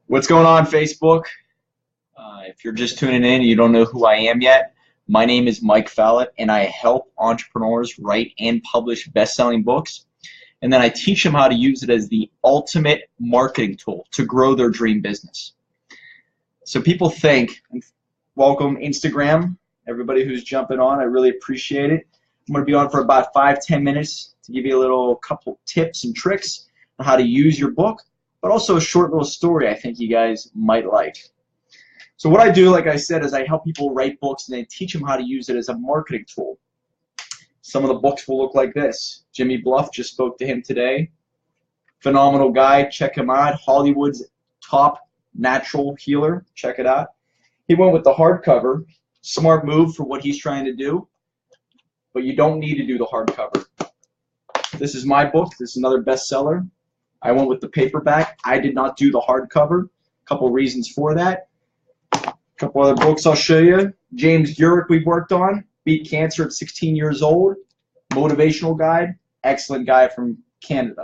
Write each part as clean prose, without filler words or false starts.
What's going on, Facebook? If you're just tuning in and you don't know who I am yet, my name is Mike Fallat, and I help entrepreneurs write and publish best-selling books. And then I teach them how to use it as the ultimate marketing tool to grow their dream business. So people think, and welcome Instagram, everybody who's jumping on, I really appreciate it. I'm going to be on for about 5-10 minutes to give you a couple tips and tricks on how to use your book, but also a short little story I think you guys might like. So what I do, like I said, is I help people write books and then teach them how to use it as a marketing tool. Some of the books will look like this. Jimmy Bluff, just spoke to him today. Phenomenal guy, check him out. Hollywood's top natural healer, check it out. He went with the hardcover. Smart move for what he's trying to do, but you don't need to do the hardcover. This is my book. This is another bestseller. I went with the paperback. I did not do the hardcover. A couple reasons for that. A couple other books I'll show you. James Gurick we worked on. Beat cancer at 16 years old. Motivational guide. Excellent guy from Canada.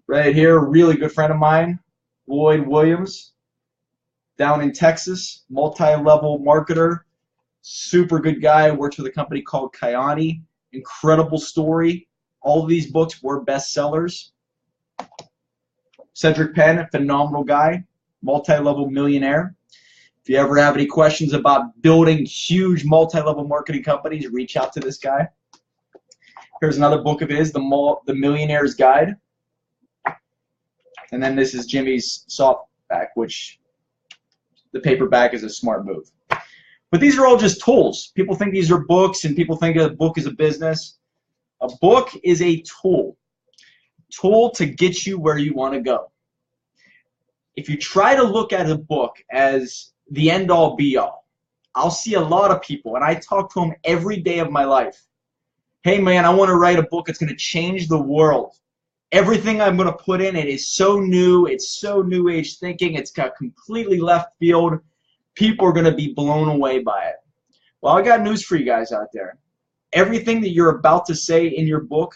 Right here, a really good friend of mine, Lloyd Williams, down in Texas, multi-level marketer, super good guy, works with a company called Kyani. Incredible story. All of these books were bestsellers. Cedric Penn, phenomenal guy, multi-level millionaire. If you ever have any questions about building huge multi-level marketing companies, reach out to this guy. Here's another book of his, The Millionaire's Guide. And then this is Jimmy's softback, which the paperback is a smart move. But these are all just tools. People think these are books, and people think a book is a business. A book is a tool to get you where you want to go. If you try to look at a book as the end-all be-all, I'll see a lot of people, and I talk to them every day of my life. Hey man, I want to write a book that's going to change the world. Everything I'm going to put in it is so new, it's so new age thinking, it's got completely left field. People are going to be blown away by it. Well, I got news for you guys out there. Everything that you're about to say in your book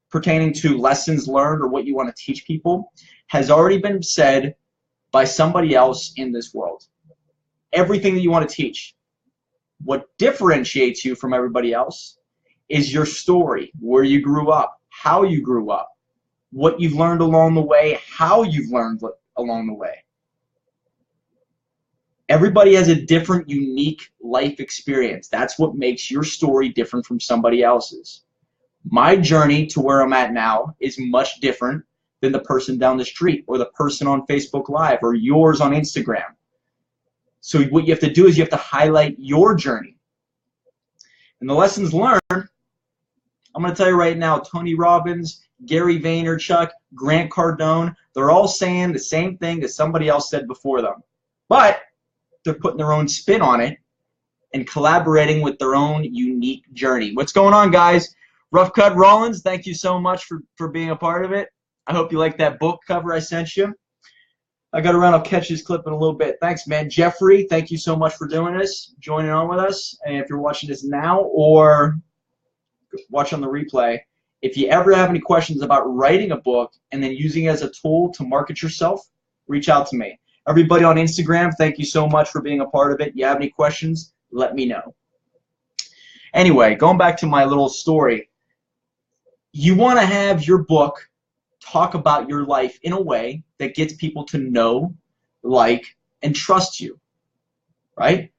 pertaining to lessons learned or what you want to teach people has already been said by somebody else in this world. Everything that you want to teach. What differentiates you from everybody else is your story, where you grew up, how you grew up, what you've learned along the way, how you've learned along the way. Everybody has a different, unique life experience. That's what makes your story different from somebody else's. My journey to where I'm at now is much different than the person down the street or the person on Facebook Live or yours on Instagram. So what you have to do is you have to highlight your journey. And the lessons learned, I'm going to tell you right now, Tony Robbins, Gary Vaynerchuk, Grant Cardone, they're all saying the same thing that somebody else said before them. But they're putting their own spin on it and collaborating with their own unique journey. What's going on, guys? Rough Cut Rollins, thank you so much for being a part of it. I hope you like that book cover I sent you. I got around, I'll catch this clip in a little bit. Thanks, man. Jeffrey, thank you so much for doing this, joining on with us. And if you're watching this now or watch on the replay, if you ever have any questions about writing a book and then using it as a tool to market yourself, reach out to me. Everybody on Instagram, thank you so much for being a part of it. You have any questions, let me know. Anyway, going back to my little story, you want to have your book talk about your life in a way that gets people to know, like, and trust you, right?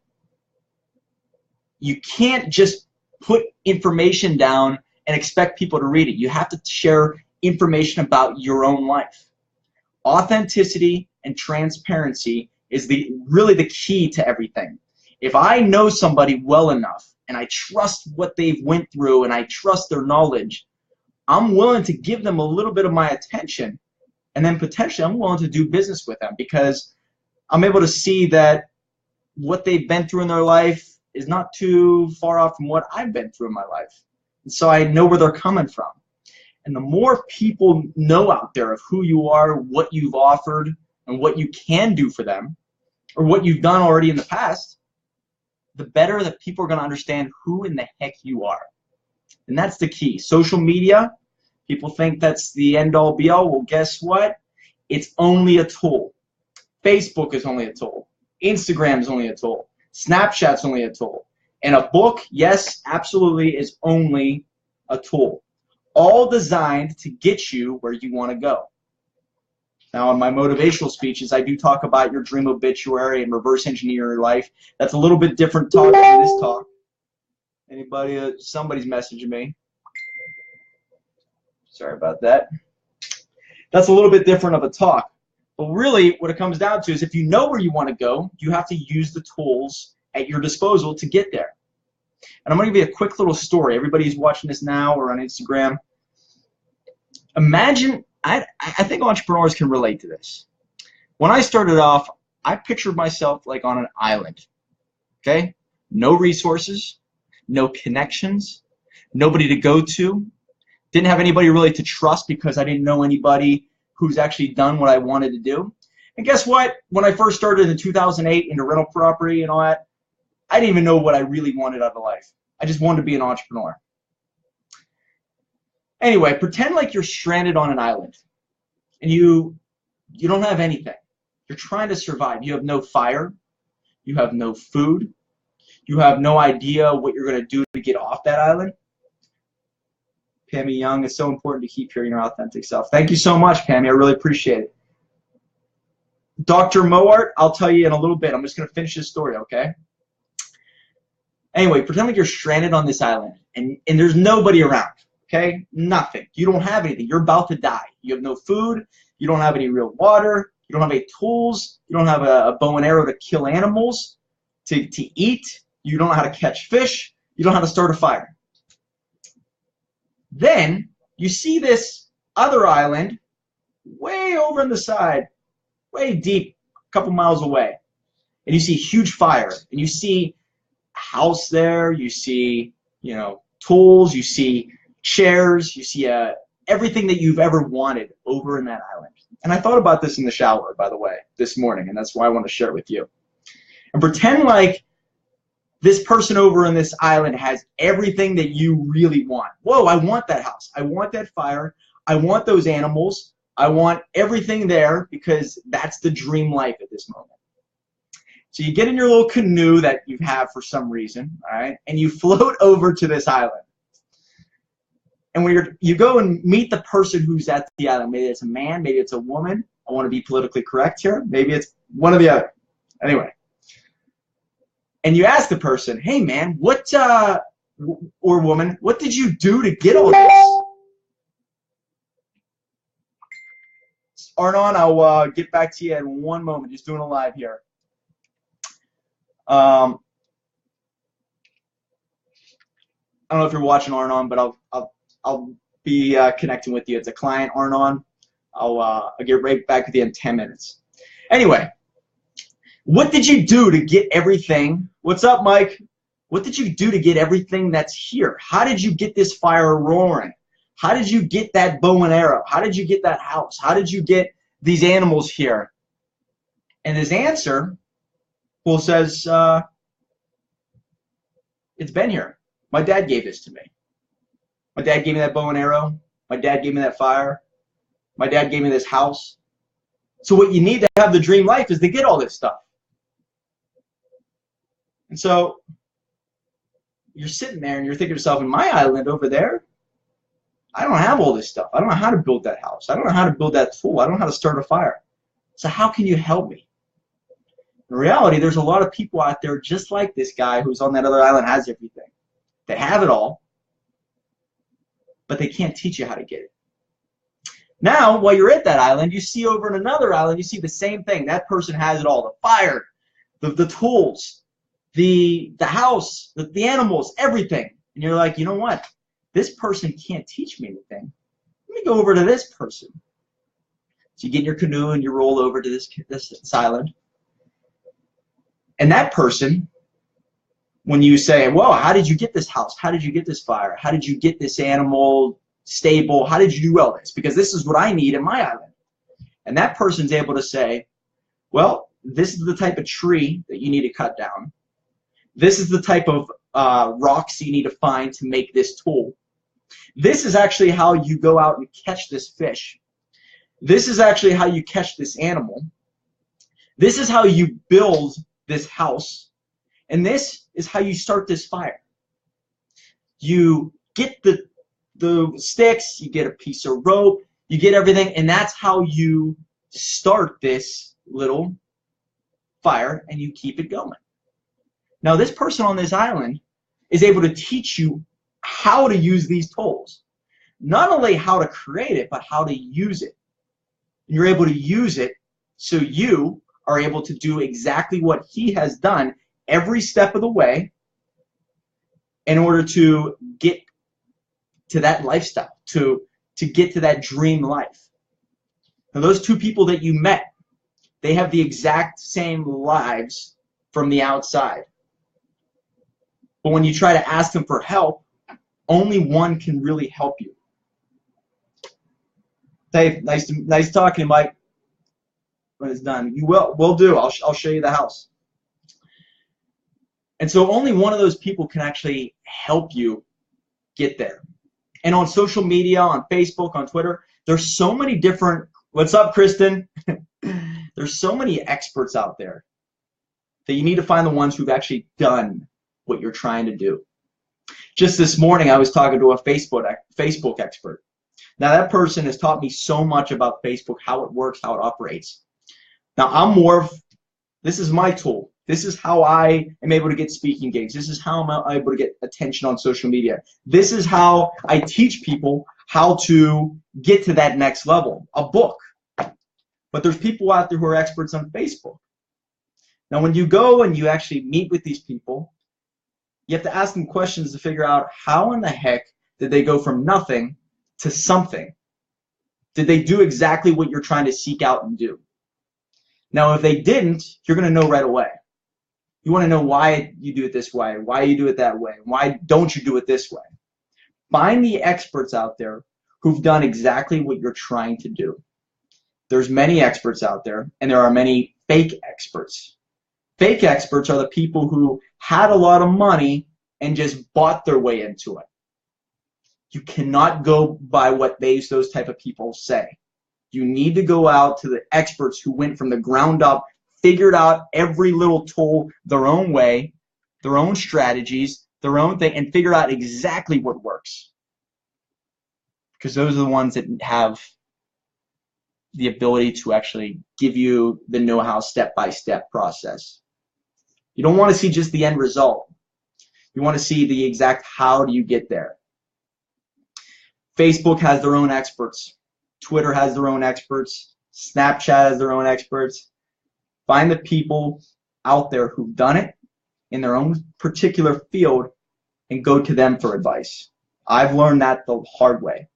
You can't just put information down and expect people to read it. You have to share information about your own life. Authenticity and transparency is really the key to everything. If I know somebody well enough and I trust what they've went through and I trust their knowledge, I'm willing to give them a little bit of my attention, and then potentially I'm willing to do business with them because I'm able to see that what they've been through in their life is not too far off from what I've been through in my life. And so I know where they're coming from. And the more people know out there of who you are, what you've offered, and what you can do for them, or what you've done already in the past, the better that people are going to understand who in the heck you are. And that's the key. Social media, people think that's the end-all be-all. Well, guess what? It's only a tool. Facebook is only a tool. Instagram is only a tool. Snapchat's only a tool. And a book, yes, absolutely, is only a tool. All designed to get you where you want to go. Now, in my motivational speeches, I do talk about your dream obituary and reverse engineer your life. That's a little bit different talk than this talk. Anybody, somebody's messaging me. Sorry about that. That's a little bit different of a talk. But really, what it comes down to is if you know where you want to go, you have to use the tools at your disposal to get there. And I'm going to give you a quick little story. Everybody who's watching this now or on Instagram, imagine, I think entrepreneurs can relate to this. When I started off, I pictured myself like on an island, okay? No resources, no connections, nobody to go to, didn't have anybody really to trust because I didn't know anybody who's actually done what I wanted to do. And guess what? When I first started in 2008 into rental property and all that, I didn't even know what I really wanted out of life. I just wanted to be an entrepreneur. Anyway, pretend like you're stranded on an island and you don't have anything. You're trying to survive. You have no fire. You have no food. You have no idea what you're going to do to get off that island. Pammy Young, it's so important to keep hearing your authentic self. Thank you so much, Pammy. I really appreciate it. Dr. Moart, I'll tell you in a little bit. I'm just going to finish this story, okay? Anyway, pretend like you're stranded on this island and there's nobody around, okay? Nothing. You don't have anything. You're about to die. You have no food. You don't have any real water. You don't have any tools. You don't have a bow and arrow to kill animals, to eat. You don't know how to catch fish. You don't know how to start a fire. Then you see this other island way over on the side, way deep, a couple miles away. And you see huge fire. And you see a house there. You see, tools. You see chairs. You see everything that you've ever wanted over in that island. And I thought about this in the shower, by the way, this morning. And that's why I want to share it with you. And pretend like this person over on this island has everything that you really want. Whoa, I want that house. I want that fire. I want those animals. I want everything there because that's the dream life at this moment. So you get in your little canoe that you have for some reason, all right, and you float over to this island. And when you go and meet the person who's at the island, maybe it's a man, maybe it's a woman. I want to be politically correct here. Maybe it's one or the other. Anyway. And you ask the person, hey man, or woman, what did you do to get all this? Arnon, I'll get back to you in one moment. Just doing a live here. I don't know if you're watching Arnon, but I'll be connecting with you. It's a client, Arnon. I'll get right back with you in 10 minutes. Anyway. What did you do to get everything? What's up, Mike? What did you do to get everything that's here? How did you get this fire roaring? How did you get that bow and arrow? How did you get that house? How did you get these animals here? And his answer, well, says, it's been here. My dad gave this to me. My dad gave me that bow and arrow. My dad gave me that fire. My dad gave me this house. So what you need to have the dream life is to get all this stuff. And so you're sitting there and you're thinking to yourself, in my island over there, I don't have all this stuff. I don't know how to build that house. I don't know how to build that tool. I don't know how to start a fire. So how can you help me? In reality, there's a lot of people out there just like this guy who's on that other island, has everything. They have it all, but they can't teach you how to get it. Now, while you're at that island, you see over in another island, you see the same thing. That person has it all. The fire, the tools, the house, the animals, everything. And you're like, you know what? This person can't teach me anything. Let me go over to this person. So you get in your canoe and you roll over to this island. And that person, when you say, whoa, how did you get this house? How did you get this fire? How did you get this animal stable? How did you do all this? Because this is what I need in my island. And that person's able to say, well, this is the type of tree that you need to cut down. This is the type of rocks you need to find to make this tool. This is actually how you go out and catch this fish. This is actually how you catch this animal. This is how you build this house, and this is how you start this fire. You get the sticks, you get a piece of rope, you get everything, and that's how you start this little fire, and you keep it going. Now, this person on this island is able to teach you how to use these tools. Not only how to create it, but how to use it. And you're able to use it so you are able to do exactly what he has done every step of the way in order to get to that lifestyle, to get to that dream life. Now, those two people that you met, they have the exact same lives from the outside. But when you try to ask them for help, only one can really help you. Dave, nice talking to you, Mike. When it's done, you will do. I'll show you the house. And so only one of those people can actually help you get there. And on social media, on Facebook, on Twitter, there's so many different. What's up, Kristen? There's so many experts out there that you need to find the ones who've actually done what you're trying to do. Just this morning, I was talking to a Facebook expert. Now, that person has taught me so much about Facebook, how it works, how it operates. Now, I'm more of, this is my tool. This is how I am able to get speaking gigs. This is how I'm able to get attention on social media. This is how I teach people how to get to that next level, a book. But there's people out there who are experts on Facebook. Now, when you go and you actually meet with these people, you have to ask them questions to figure out how in the heck did they go from nothing to something? Did they do exactly what you're trying to seek out and do? Now, if they didn't, you're going to know right away. You want to know why you do it this way, why you do it that way, why don't you do it this way. Find the experts out there who've done exactly what you're trying to do. There's many experts out there, and there are many fake experts. Fake experts are the people who had a lot of money and just bought their way into it. You cannot go by what those type of people say. You need to go out to the experts who went from the ground up, figured out every little tool their own way, their own strategies, their own thing, and figure out exactly what works. Because those are the ones that have the ability to actually give you the know-how step-by-step process. You don't want to see just the end result. You want to see the exact how do you get there. Facebook has their own experts. Twitter has their own experts. Snapchat has their own experts. Find the people out there who've done it in their own particular field and go to them for advice. I've learned that the hard way.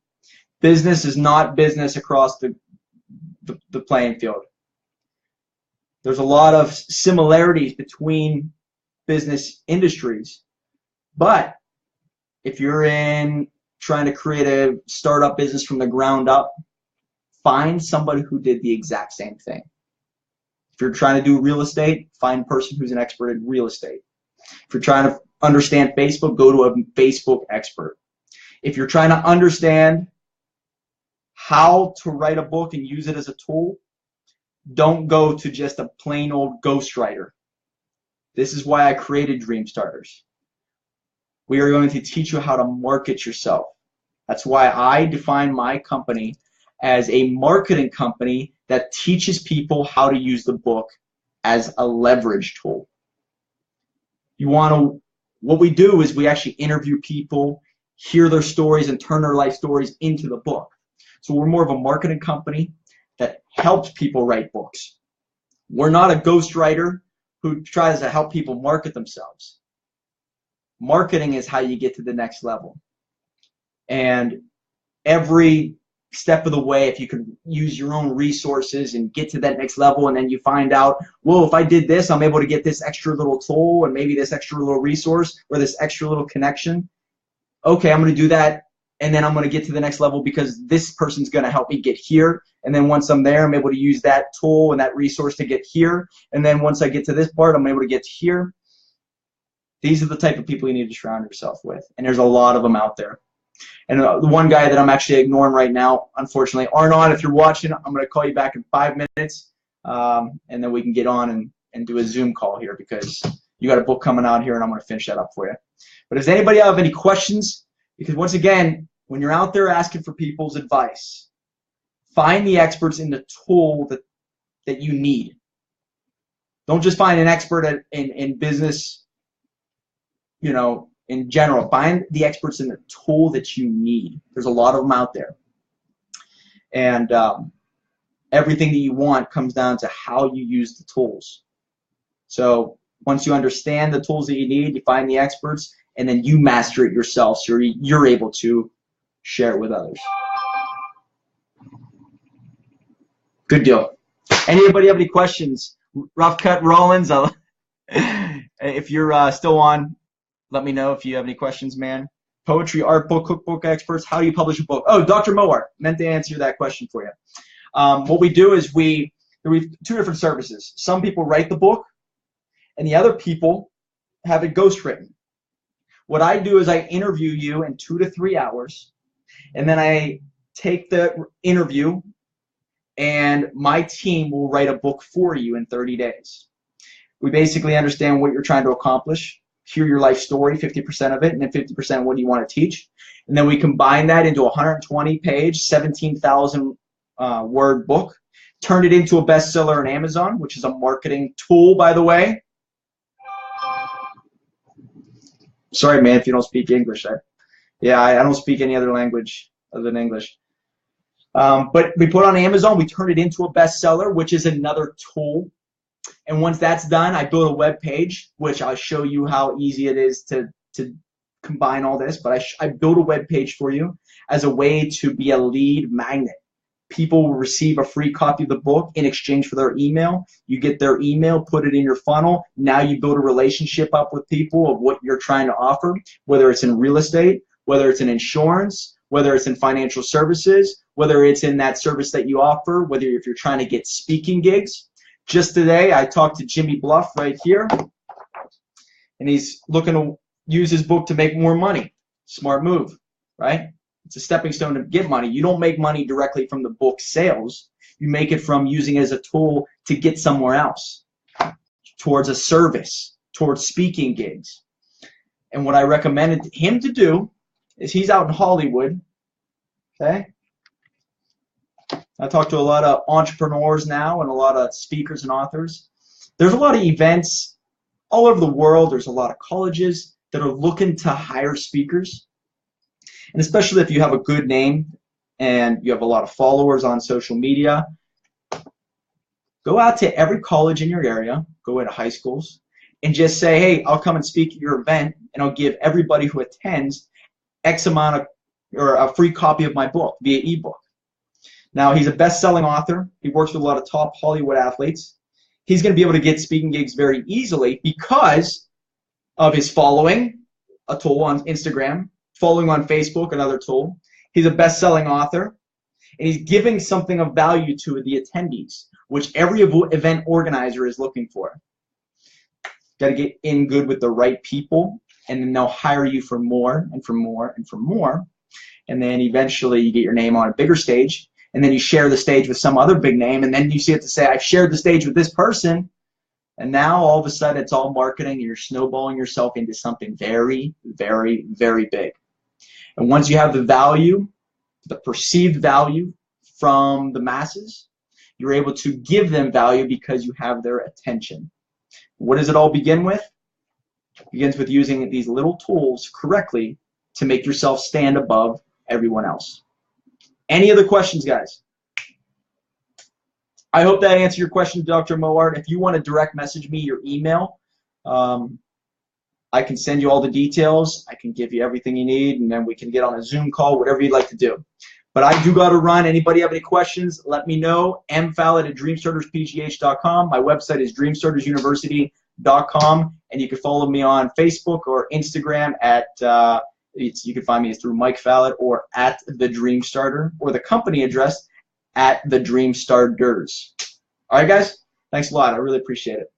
Business is not business across the playing field. There's a lot of similarities between business industries, but if you're in trying to create a startup business from the ground up, find somebody who did the exact same thing. If you're trying to do real estate, find a person who's an expert in real estate. If you're trying to understand Facebook, go to a Facebook expert. If you're trying to understand how to write a book and use it as a tool, don't go to just a plain old ghostwriter. This is why I created Dream Starters. We are going to teach you how to market yourself. That's why I define my company as a marketing company that teaches people how to use the book as a leverage tool. What we do is we actually interview people, hear their stories, and turn their life stories into the book. So we're more of a marketing company that helps people write books. We're not a ghostwriter who tries to help people market themselves. Marketing is how you get to the next level. And every step of the way, if you can use your own resources and get to that next level, and then you find out, well, if I did this, I'm able to get this extra little tool and maybe this extra little resource or this extra little connection. Okay, I'm going to do that, and then I'm going to get to the next level because this person's going to help me get here. And then once I'm there, I'm able to use that tool and that resource to get here. And then once I get to this part, I'm able to get to here. These are the type of people you need to surround yourself with, and there's a lot of them out there. And the one guy that I'm actually ignoring right now, unfortunately, Arnon, if you're watching, I'm going to call you back in 5 minutes. and then we can get on and do a Zoom call here, because you got a book coming out here, and I'm going to finish that up for you. But does anybody have any questions? Because once again, when you're out there asking for people's advice, find the experts in the tool that you need. Don't just find an expert in business, you know, in general. Find the experts in the tool that you need. There's a lot of them out there. And everything that you want comes down to how you use the tools. So once you understand the tools that you need, you find the experts, and then you master it yourself, so you're able to share it with others. Good deal. Anybody have any questions? Rough Cut Rollins, if you're still on, let me know if you have any questions, man. Poetry, art book, cookbook experts, how do you publish a book? Oh, Dr. Moar, meant to answer that question for you. What we do is we have two different services. Some people write the book, and the other people have it ghostwritten. What I do is I interview you in 2 to 3 hours, and then I take the interview, and my team will write a book for you in 30 days. We basically understand what you're trying to accomplish, hear your life story, 50% of it, and then 50% what do you want to teach. And then we combine that into a 120-page, 17,000 word book, turn it into a bestseller on Amazon, which is a marketing tool, by the way. Sorry, man, if you don't speak English. I don't speak any other language other than English. But we put it on Amazon, we turn it into a bestseller, which is another tool. And once that's done, I build a web page, which I'll show you how easy it is to combine all this. But I build a web page for you as a way to be a lead magnet. People will receive a free copy of the book in exchange for their email. You get their email, put it in your funnel. Now you build a relationship up with people of what you're trying to offer, whether it's in real estate, whether it's in insurance, whether it's in financial services, whether it's in that service that you offer, whether if you're trying to get speaking gigs. Just today, I talked to Jimmy Bluff right here, and he's looking to use his book to make more money. Smart move, right? It's a stepping stone to get money. You don't make money directly from the book sales. You make it from using it as a tool to get somewhere else, towards a service, towards speaking gigs. And what I recommended him to do is, he's out in Hollywood, okay? I talk to a lot of entrepreneurs now and a lot of speakers and authors. There's a lot of events all over the world. There's a lot of colleges that are looking to hire speakers. And especially if you have a good name and you have a lot of followers on social media, go out to every college in your area, go into high schools, and just say, hey, I'll come and speak at your event, and I'll give everybody who attends X amount of, or a free copy of my book via ebook. Now, he's a best-selling author. He works with a lot of top Hollywood athletes. He's going to be able to get speaking gigs very easily because of his following, a tool on Instagram, following on Facebook, another tool. He's a best-selling author, and he's giving something of value to the attendees, which every event organizer is looking for. Got to get in good with the right people, and then they'll hire you for more and for more and for more. And then eventually you get your name on a bigger stage, and then you share the stage with some other big name, and then you see it to say, I've shared the stage with this person, and now all of a sudden it's all marketing, and you're snowballing yourself into something very, very, very big. And once you have the value, the perceived value from the masses, you're able to give them value because you have their attention. What does it all begin with? It begins with using these little tools correctly to make yourself stand above everyone else. Any other questions, guys? I hope that answered your question, Dr. Moar. If you want to direct message me your email, I can send you all the details. I can give you everything you need, and then we can get on a Zoom call, whatever you'd like to do. But I do got to run. Anybody have any questions, let me know. mfallat@dreamstarterspgh.com. My website is dreamstartersuniversity.com, and you can follow me on Facebook or Instagram at, you can find me through Mike Fallat or at The Dream Starter, or the company address at The Dream Starters. All right, guys? Thanks a lot. I really appreciate it.